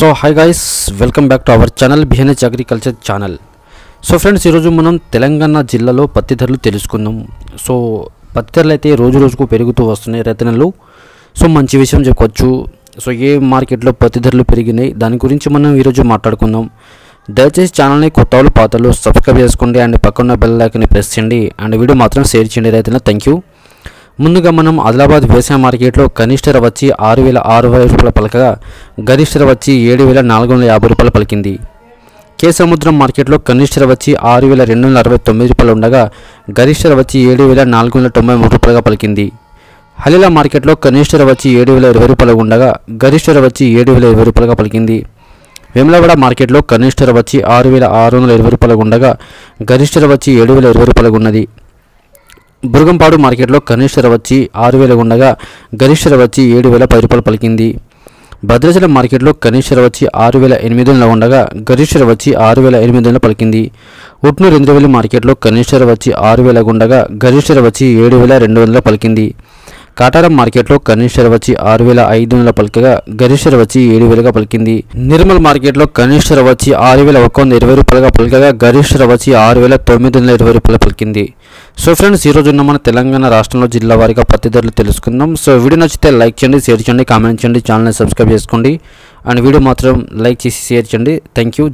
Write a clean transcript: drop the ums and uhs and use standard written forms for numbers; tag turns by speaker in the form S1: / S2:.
S1: So hi guys, welcome back to our channel బిహెన్హెచ్ agriculture channel. So friends, ఈరోజు మనం తెలంగాణ జిల్లాలో పత్తి ధరలు తెలుసుకుందాం. సో పత్తి ధరలు అయితే రోజు రోజుకు పెరుగుతూ వస్తున్నాయి రైతన్నలు. సో మంచి విషయం చెప్పొచ్చు. సో ఏ మార్కెట్లో పత్తి ధరలు పెరిగినాయి దాని గురించి మనం ఈరోజు మాట్లాడుకుందాం. దయచేసి ఛానల్ని కొత్త వాళ్ళు పాతలు సబ్స్క్రైబ్ చేసుకోండి అండ్ పక్కన బెల్ ఐకాన్ని ప్రెస్ చేయండి అండ్ వీడియో మాత్రం షేర్ చేయండి రైతులు. Thank you. ముందుగా మనం ఆదిలాబాద్ వ్యవసాయ మార్కెట్లో కనిష్ట ధర వచ్చి 6,620 రూపాయల పలకగా గరిష్ట ధర వచ్చి 7,450 రూపాయలు పలికింది. కే సముద్రం మార్కెట్లో కనిష్ట ధర వచ్చి 6,269 రూపాయలు ఉండగా గరిష్ట ధర వచ్చి 7,493 రూపాయలుగా పలికింది. హలీలా మార్కెట్లో కనిష్ట ధర వచ్చి 7,020 రూపాయలు ఉండగా గరిష్ట ధర వచ్చి 7,020 రూపాయలుగా పలికింది. వేములవాడ మార్కెట్లో కనిష్ట ధర వచ్చి 6,620 రూపాయలు ఉండగా గరిష్ట ధర వచ్చి 7,020 రూపాయలు ఉన్నది. బురగంపాడు మార్కెట్లో కనిష్ట ధర వచ్చి 6,000 ఉండగా గరిష్ట ధర వచ్చి 7,010 రూపాయలు పలికింది. భద్రాచలం మార్కెట్లో కనిష్ట ధర వచ్చి 6,800 ఉండగా గరిష్ట ధర వచ్చి 6,800 పలికింది. ఉట్నూరు ఇంద్రవెల్లి మార్కెట్లో కనిష్ట ధర వచ్చి 6,000 ఉండగా గరిష్ట ధర వచ్చి 7,200 పలికింది. కాటారం మార్కెట్లో కనిష్ట ధర వచ్చి 6,500 పలకగా గరిష్ట ధర వచ్చి 7,000గా పలికింది. నిర్మల్ మార్కెట్లో కనిష్ట ధర వచ్చి 6,120 రూపాయలుగా పలకగా గరిష్ట ధర వచ్చి 6,920 రూపాయలు పలికింది. సో ఫ్రెండ్స్, ఈరోజు ఉన్న మన తెలంగాణ రాష్ట్రంలో జిల్లా వారీగా పత్తి ధరలు తెలుసుకుందాం. సో వీడియో నచ్చితే లైక్ చేయండి, షేర్ చేయండి, కామెంట్ చేయండి, ఛానల్ని సబ్స్క్రైబ్ చేసుకోండి అండ్ వీడియో మాత్రం లైక్ చేసి షేర్ చేయండి. Thank you.